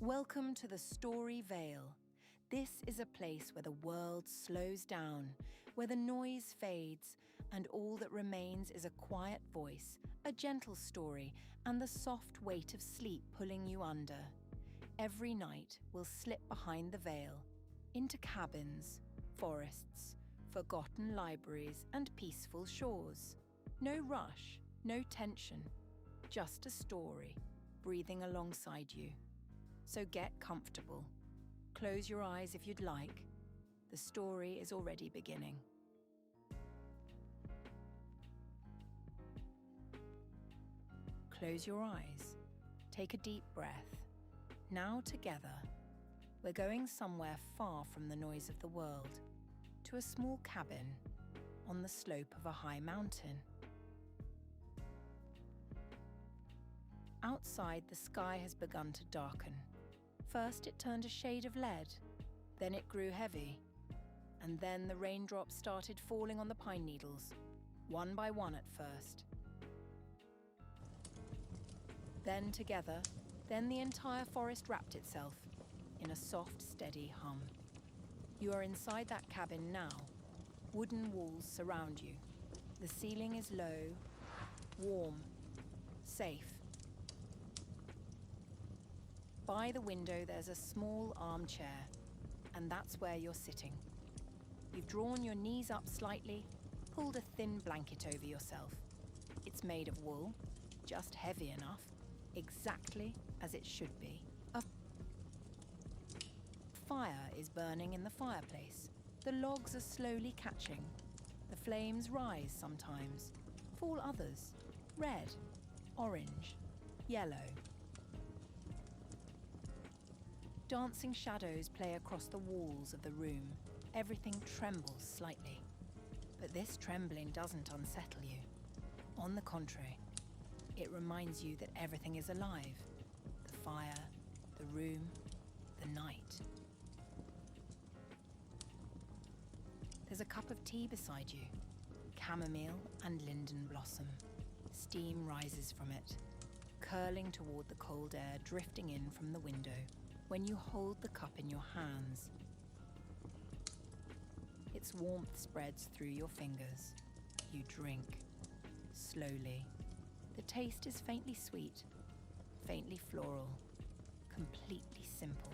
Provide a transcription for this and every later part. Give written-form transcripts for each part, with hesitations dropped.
Welcome to TheStoryVeil. This is a place where the world slows down, where the noise fades, and all that remains is a quiet voice, a gentle story, and the soft weight of sleep pulling you under. Every night we'll slip behind the veil, into cabins, forests, forgotten libraries, and peaceful shores. No rush, no tension, just a story breathing alongside you. So get comfortable. Close your eyes if you'd like. The story is already beginning. Close your eyes. Take a deep breath. Now together, we're going somewhere far from the noise of the world, to a small cabin on the slope of a high mountain. Outside, the sky has begun to darken. First it turned a shade of lead, then it grew heavy, and then the raindrops started falling on the pine needles, one by one at first. Then together, then the entire forest wrapped itself in a soft, steady hum. You are inside that cabin now. Wooden walls surround you. The ceiling is low, warm, safe. By the window there's a small armchair, and that's where you're sitting. You've drawn your knees up slightly, pulled a thin blanket over yourself. It's made of wool, just heavy enough, exactly as it should be. A fire is burning in the fireplace. The logs are slowly catching. The flames rise sometimes, fall others, red, orange, yellow. Dancing shadows play across the walls of the room. Everything trembles slightly. But this trembling doesn't unsettle you. On the contrary, it reminds you that everything is alive. The fire, the room, the night. There's a cup of tea beside you. Chamomile and linden blossom. Steam rises from it, curling toward the cold air drifting in from the window. When you hold the cup in your hands, its warmth spreads through your fingers. You drink, slowly. The taste is faintly sweet, faintly floral, completely simple.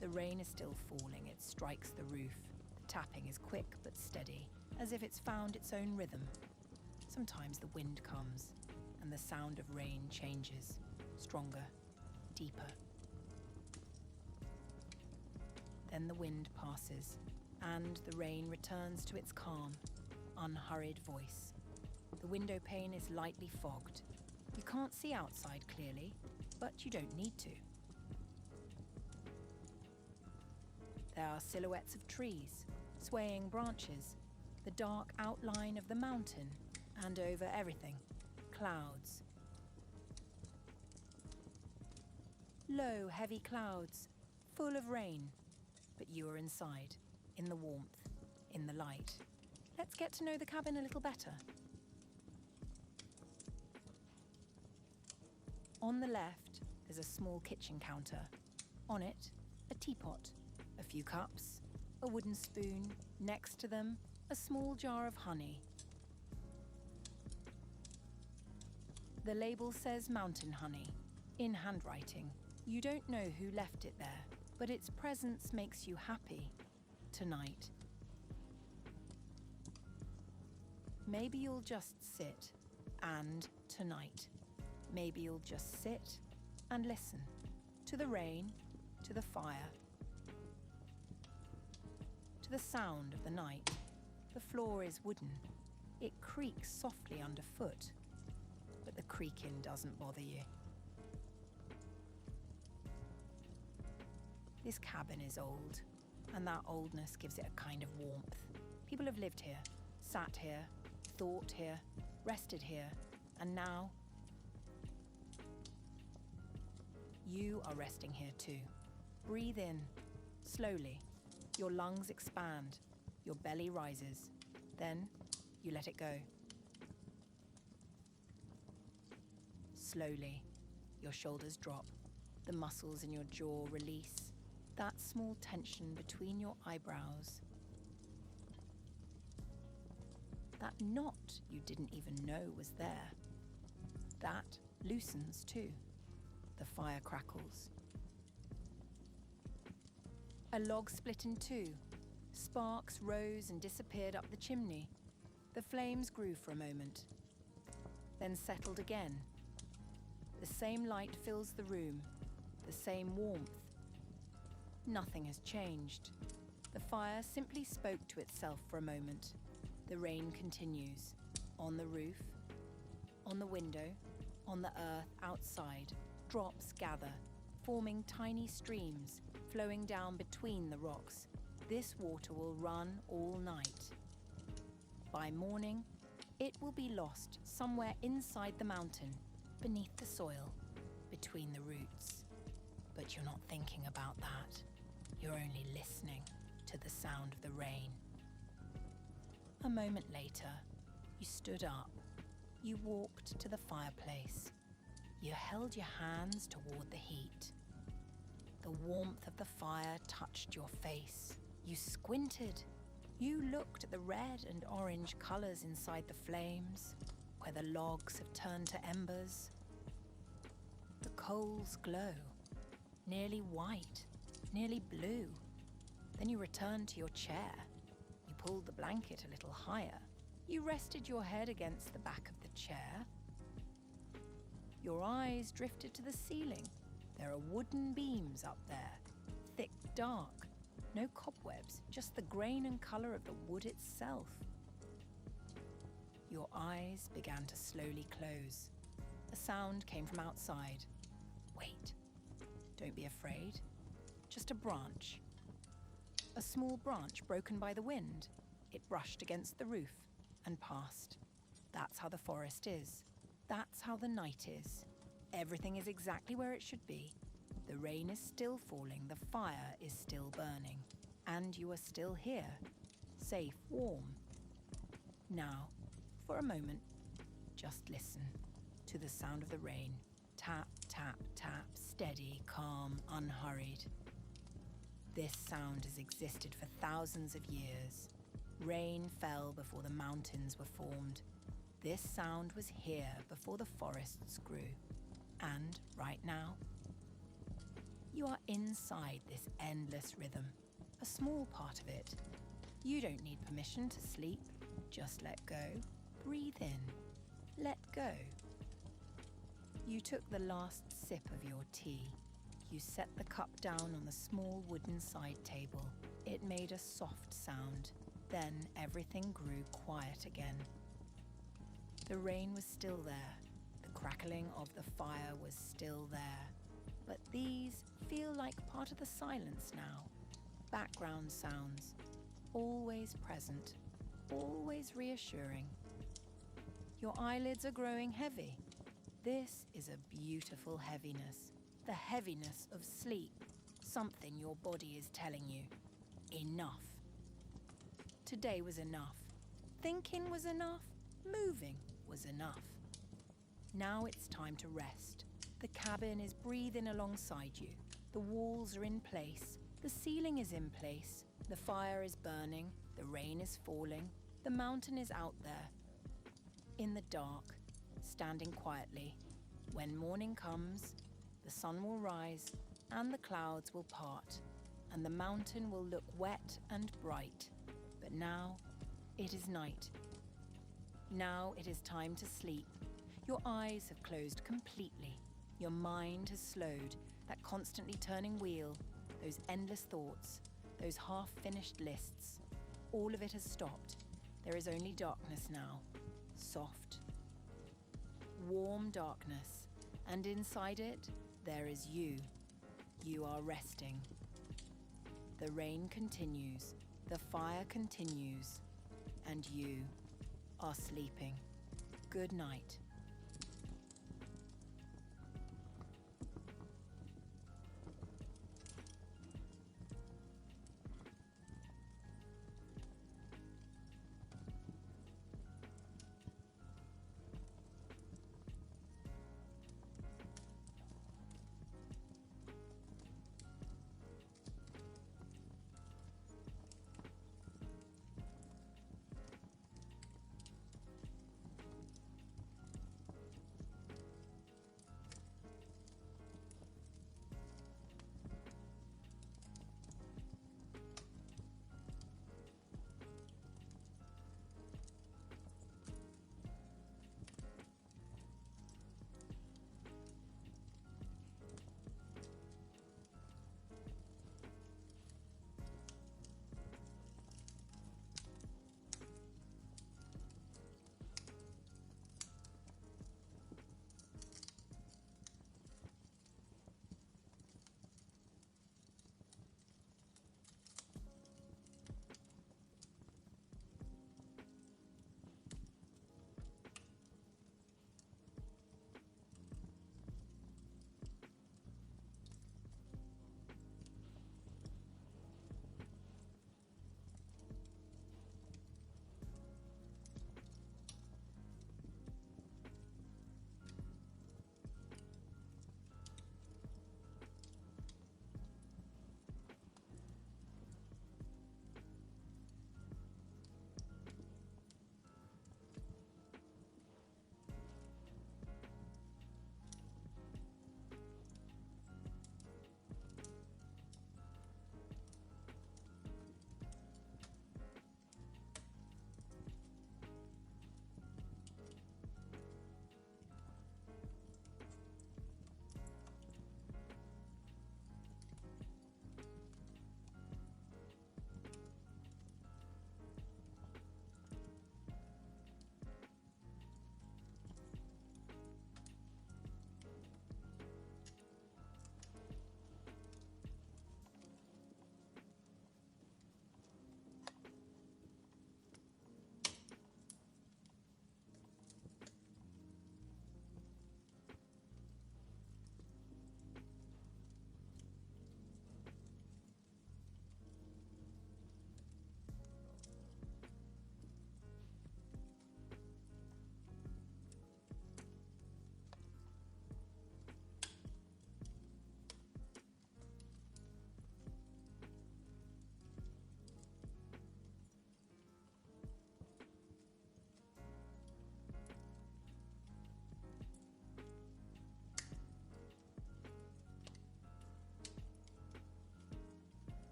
The rain is still falling, it strikes the roof. The tapping is quick but steady, as if it's found its own rhythm. Sometimes the wind comes, and the sound of rain changes, stronger, deeper. Then the wind passes, and the rain returns to its calm, unhurried voice. The window pane is lightly fogged. You can't see outside clearly, but you don't need to. There are silhouettes of trees, swaying branches, the dark outline of the mountain, and over everything, clouds. Low, heavy clouds, full of rain. But you are inside, in the warmth, in the light. Let's get to know the cabin a little better. On the left, there's a small kitchen counter. On it, a teapot, a few cups, a wooden spoon. Next to them, a small jar of honey. The label says mountain honey, in handwriting. You don't know who left it there, but its presence makes you happy tonight. Maybe you'll just sit, and tonight. Maybe you'll just sit and listen to the rain, to the fire, to the sound of the night. The floor is wooden. It creaks softly underfoot, but the creaking doesn't bother you. This cabin is old, and that oldness gives it a kind of warmth. People have lived here, sat here, thought here, rested here, and now you are resting here too. Breathe in, slowly. Your lungs expand, your belly rises. Then you let it go. Slowly, Your shoulders drop. The muscles in your jaw release. That small tension between your eyebrows. That knot you didn't even know was there. That loosens too. The fire crackles. A log split in two. Sparks rose and disappeared up the chimney. The flames grew for a moment, then settled again. The same light fills the room, the same warmth. Nothing has changed. The fire simply spoke to itself for a moment. The rain continues. On the roof, on the window, on the earth outside, drops gather, forming tiny streams, flowing down between the rocks. This water will run all night. By morning, it will be lost somewhere inside the mountain, beneath the soil, between the roots. But you're not thinking about that. You're only listening to the sound of the rain. A moment later, you stood up. You walked to the fireplace. You held your hands toward the heat. The warmth of the fire touched your face. You squinted. You looked at the red and orange colors inside the flames, where the logs have turned to embers. The coals glow, nearly white, nearly blue. Then you returned to your chair. You pulled the blanket a little higher. You rested your head against the back of the chair. Your eyes drifted to the ceiling. There are wooden beams up there, thick, dark. No cobwebs, just the grain and color of the wood itself. Your eyes began to slowly close. A sound came from outside. Wait, don't be afraid. Just a branch. A small branch broken by the wind. It brushed against the roof and passed. That's how the forest is. That's how the night is. Everything is exactly where it should be. The rain is still falling, the fire is still burning. And you are still here, safe, warm. Now, for a moment, just listen to the sound of the rain. Tap, tap, tap, steady, calm, unhurried. This sound has existed for thousands of years. Rain fell before the mountains were formed. This sound was here before the forests grew. And right now, you are inside this endless rhythm, a small part of it. You don't need permission to sleep. Just let go. Breathe in. Let go. You took the last sip of your tea. You set the cup down on the small wooden side table. It made a soft sound. Then everything grew quiet again. The rain was still there. The crackling of the fire was still there. But these feel like part of the silence now. Background sounds, always present, always reassuring. Your eyelids are growing heavy. This is a beautiful heaviness, the heaviness of sleep, something your body is telling you. Enough. Today was enough. Thinking was enough. Moving was enough. Now it's time to rest. The cabin is breathing alongside you. The walls are in place. The ceiling is in place. The fire is burning. The rain is falling. The mountain is out there. In the dark, standing quietly. When morning comes, the sun will rise and the clouds will part, and the mountain will look wet and bright. But now, it is night. Now it is time to sleep. Your eyes have closed completely. Your mind has slowed, that constantly turning wheel, those endless thoughts, those half-finished lists. All of it has stopped. There is only darkness now. Soft, warm darkness. And inside it, there is you. You are resting. The rain continues. The fire continues. And you are sleeping. Good night.